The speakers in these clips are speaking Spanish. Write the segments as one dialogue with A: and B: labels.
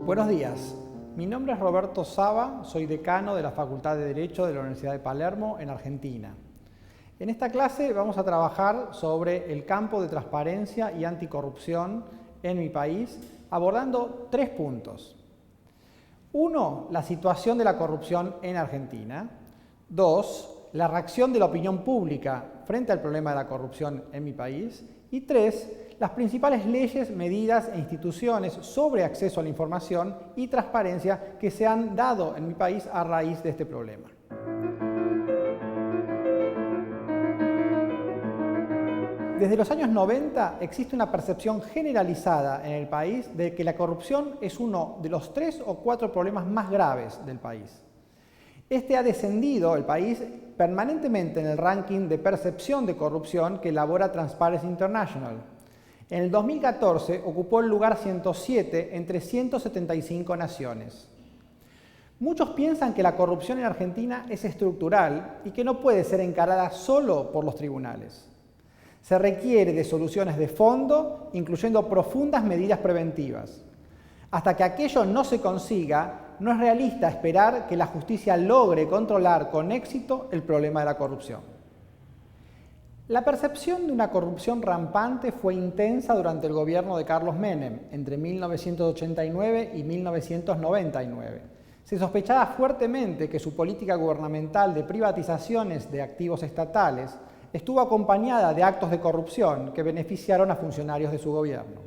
A: Buenos días, mi nombre es Roberto Saba, soy decano de la Facultad de Derecho de la Universidad de Palermo en Argentina. En esta clase vamos a trabajar sobre el campo de transparencia y anticorrupción en mi país, abordando 3 puntos. 1. La situación de la corrupción en Argentina. 2. La reacción de la opinión pública frente al problema de la corrupción en mi país. Y 3. Las principales leyes, medidas e instituciones sobre acceso a la información y transparencia que se han dado en mi país a raíz de este problema. Desde los años 90 existe una percepción generalizada en el país de que la corrupción es uno de los 3 o 4 problemas más graves del país. Este ha descendido el país permanentemente en el ranking de percepción de corrupción que elabora Transparency International. En el 2014 ocupó el lugar 107 entre 175 naciones. Muchos piensan que la corrupción en Argentina es estructural y que no puede ser encarada solo por los tribunales. Se requiere de soluciones de fondo, incluyendo profundas medidas preventivas. Hasta que aquello no se consiga, no es realista esperar que la justicia logre controlar con éxito el problema de la corrupción. La percepción de una corrupción rampante fue intensa durante el gobierno de Carlos Menem, entre 1989 y 1999. Se sospechaba fuertemente que su política gubernamental de privatizaciones de activos estatales estuvo acompañada de actos de corrupción que beneficiaron a funcionarios de su gobierno.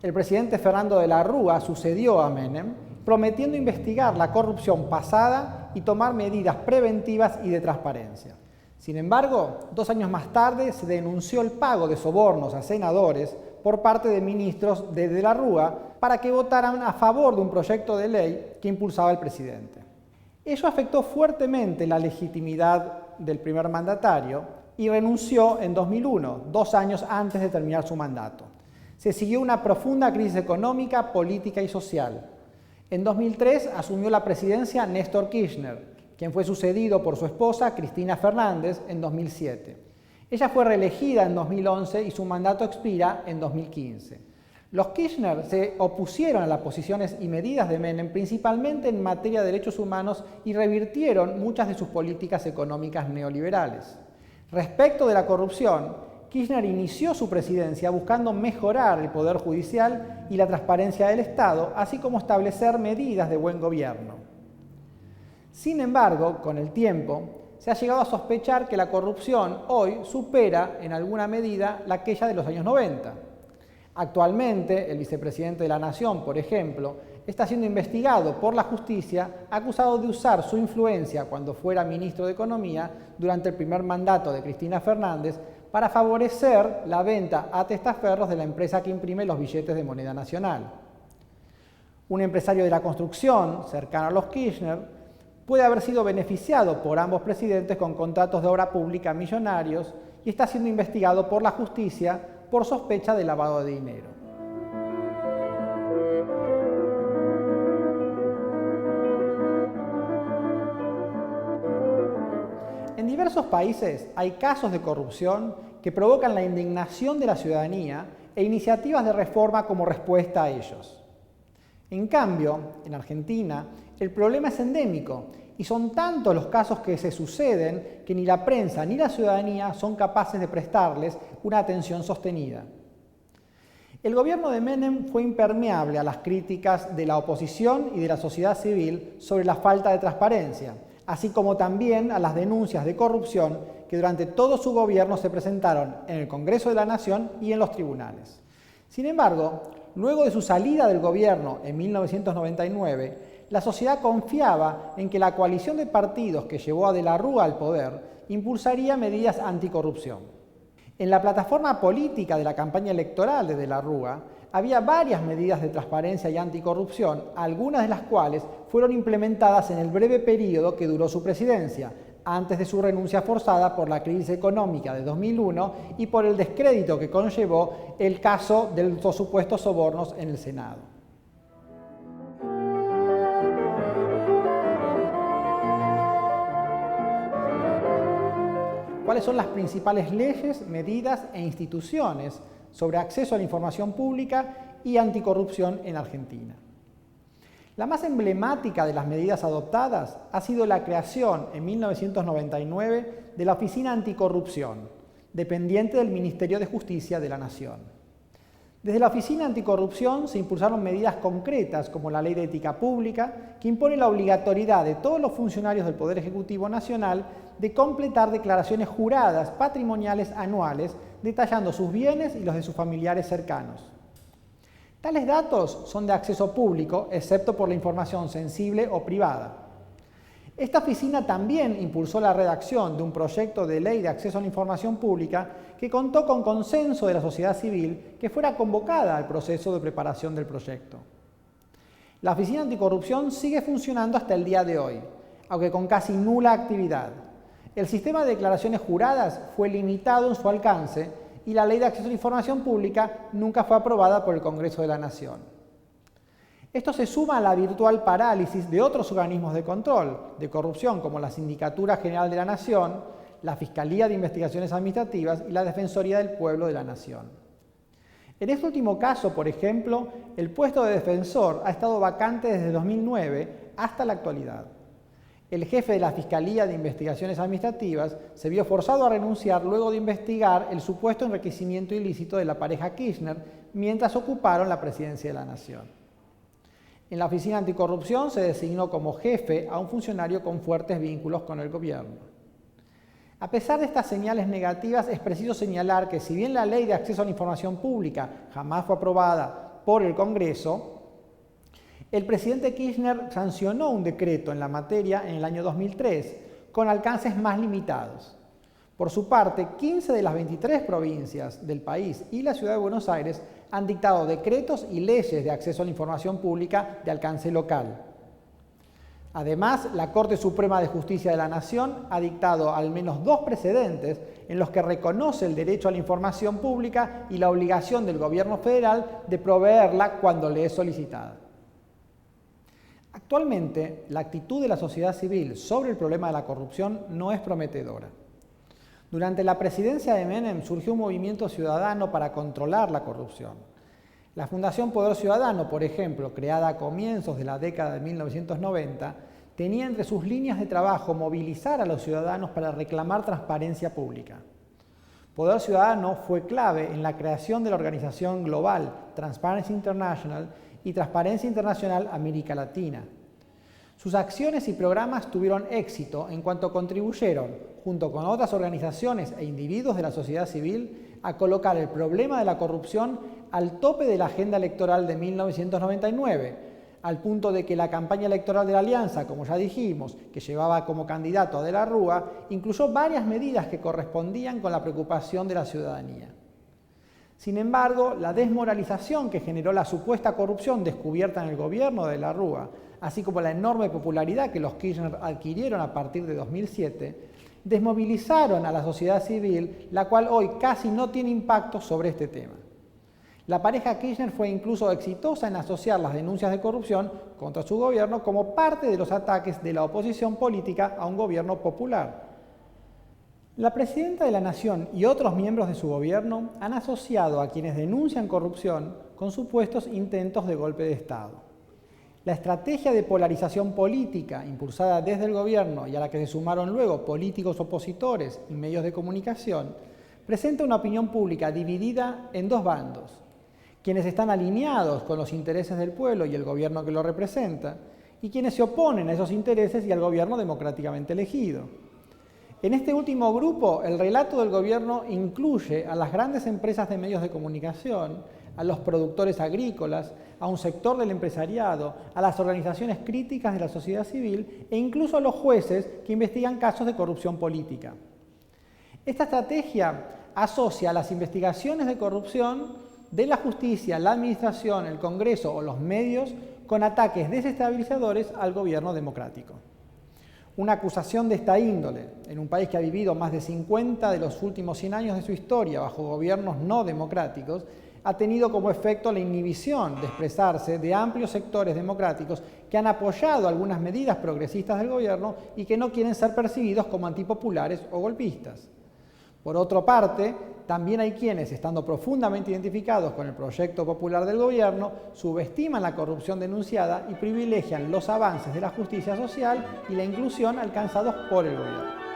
A: El presidente Fernando de la Rúa sucedió a Menem, prometiendo investigar la corrupción pasada y tomar medidas preventivas y de transparencia. Sin embargo, 2 años más tarde se denunció el pago de sobornos a senadores por parte de ministros de la Rúa para que votaran a favor de un proyecto de ley que impulsaba el presidente. Ello afectó fuertemente la legitimidad del primer mandatario y renunció en 2001, 2 años antes de terminar su mandato. Se siguió una profunda crisis económica, política y social. En 2003 asumió la presidencia Néstor Kirchner, quien fue sucedido por su esposa Cristina Fernández en 2007. Ella fue reelegida en 2011 y su mandato expira en 2015. Los Kirchner se opusieron a las posiciones y medidas de Menem, principalmente en materia de derechos humanos, y revirtieron muchas de sus políticas económicas neoliberales. Respecto de la corrupción, Kirchner inició su presidencia buscando mejorar el poder judicial y la transparencia del Estado, así como establecer medidas de buen gobierno. Sin embargo, con el tiempo, se ha llegado a sospechar que la corrupción hoy supera en alguna medida la aquella de los años 90. Actualmente, el vicepresidente de la Nación, por ejemplo, está siendo investigado por la justicia, acusado de usar su influencia cuando fuera ministro de Economía durante el primer mandato de Cristina Fernández para favorecer la venta a testaferros de la empresa que imprime los billetes de moneda nacional. Un empresario de la construcción, cercano a los Kirchner, puede haber sido beneficiado por ambos presidentes con contratos de obra pública millonarios y está siendo investigado por la justicia por sospecha de lavado de dinero. En diversos países hay casos de corrupción que provocan la indignación de la ciudadanía e iniciativas de reforma como respuesta a ellos. En cambio, en Argentina, el problema es endémico y son tantos los casos que se suceden que ni la prensa ni la ciudadanía son capaces de prestarles una atención sostenida. El gobierno de Menem fue impermeable a las críticas de la oposición y de la sociedad civil sobre la falta de transparencia, así como también a las denuncias de corrupción que durante todo su gobierno se presentaron en el Congreso de la Nación y en los tribunales. Sin embargo, luego de su salida del gobierno en 1999, la sociedad confiaba en que la coalición de partidos que llevó a De la Rúa al poder impulsaría medidas anticorrupción. En la plataforma política de la campaña electoral de la Rúa había varias medidas de transparencia y anticorrupción, algunas de las cuales fueron implementadas en el breve periodo que duró su presidencia, antes de su renuncia forzada por la crisis económica de 2001 y por el descrédito que conllevó el caso de los supuestos sobornos en el Senado. ¿Cuáles son las principales leyes, medidas e instituciones sobre acceso a la información pública y anticorrupción en Argentina? La más emblemática de las medidas adoptadas ha sido la creación en 1999 de la Oficina Anticorrupción, dependiente del Ministerio de Justicia de la Nación. Desde la Oficina Anticorrupción se impulsaron medidas concretas como la Ley de Ética Pública, que impone la obligatoriedad de todos los funcionarios del Poder Ejecutivo Nacional de completar declaraciones juradas patrimoniales anuales detallando sus bienes y los de sus familiares cercanos. Tales datos son de acceso público, excepto por la información sensible o privada. Esta oficina también impulsó la redacción de un proyecto de ley de acceso a la información pública que contó con consenso de la sociedad civil que fuera convocada al proceso de preparación del proyecto. La Oficina Anticorrupción sigue funcionando hasta el día de hoy, aunque con casi nula actividad. El sistema de declaraciones juradas fue limitado en su alcance y la Ley de Acceso a la Información Pública nunca fue aprobada por el Congreso de la Nación. Esto se suma a la virtual parálisis de otros organismos de control de corrupción, como la Sindicatura General de la Nación, la Fiscalía de Investigaciones Administrativas y la Defensoría del Pueblo de la Nación. En este último caso, por ejemplo, el puesto de defensor ha estado vacante desde 2009 hasta la actualidad. El jefe de la Fiscalía de Investigaciones Administrativas se vio forzado a renunciar luego de investigar el supuesto enriquecimiento ilícito de la pareja Kirchner mientras ocuparon la presidencia de la Nación. En la Oficina Anticorrupción se designó como jefe a un funcionario con fuertes vínculos con el gobierno. A pesar de estas señales negativas, es preciso señalar que si bien la Ley de Acceso a la Información Pública jamás fue aprobada por el Congreso, el presidente Kirchner sancionó un decreto en la materia en el año 2003, con alcances más limitados. Por su parte, 15 de las 23 provincias del país y la Ciudad de Buenos Aires han dictado decretos y leyes de acceso a la información pública de alcance local. Además, la Corte Suprema de Justicia de la Nación ha dictado al menos 2 precedentes en los que reconoce el derecho a la información pública y la obligación del gobierno federal de proveerla cuando le es solicitada. Actualmente, la actitud de la sociedad civil sobre el problema de la corrupción no es prometedora. Durante la presidencia de Menem surgió un movimiento ciudadano para controlar la corrupción. La Fundación Poder Ciudadano, por ejemplo, creada a comienzos de la década de 1990, tenía entre sus líneas de trabajo movilizar a los ciudadanos para reclamar transparencia pública. Poder Ciudadano fue clave en la creación de la organización global Transparency International y Transparencia Internacional América Latina. Sus acciones y programas tuvieron éxito en cuanto contribuyeron, junto con otras organizaciones e individuos de la sociedad civil, a colocar el problema de la corrupción al tope de la agenda electoral de 1999, al punto de que la campaña electoral de la Alianza, como ya dijimos, que llevaba como candidato a De la Rúa, incluyó varias medidas que correspondían con la preocupación de la ciudadanía. Sin embargo, la desmoralización que generó la supuesta corrupción descubierta en el gobierno de la Rúa, así como la enorme popularidad que los Kirchner adquirieron a partir de 2007, desmovilizaron a la sociedad civil, la cual hoy casi no tiene impacto sobre este tema. La pareja Kirchner fue incluso exitosa en asociar las denuncias de corrupción contra su gobierno como parte de los ataques de la oposición política a un gobierno popular. La presidenta de la Nación y otros miembros de su gobierno han asociado a quienes denuncian corrupción con supuestos intentos de golpe de Estado. La estrategia de polarización política impulsada desde el gobierno y a la que se sumaron luego políticos opositores y medios de comunicación presenta una opinión pública dividida en 2 bandos: quienes están alineados con los intereses del pueblo y el gobierno que lo representa, y quienes se oponen a esos intereses y al gobierno democráticamente elegido. En este último grupo, el relato del gobierno incluye a las grandes empresas de medios de comunicación, a los productores agrícolas, a un sector del empresariado, a las organizaciones críticas de la sociedad civil e incluso a los jueces que investigan casos de corrupción política. Esta estrategia asocia las investigaciones de corrupción de la justicia, la administración, el Congreso o los medios con ataques desestabilizadores al gobierno democrático. Una acusación de esta índole, en un país que ha vivido más de 50 de los últimos 100 años de su historia bajo gobiernos no democráticos, ha tenido como efecto la inhibición de expresarse de amplios sectores democráticos que han apoyado algunas medidas progresistas del gobierno y que no quieren ser percibidos como antipopulares o golpistas. Por otra parte, también hay quienes, estando profundamente identificados con el proyecto popular del gobierno, subestiman la corrupción denunciada y privilegian los avances de la justicia social y la inclusión alcanzados por el gobierno.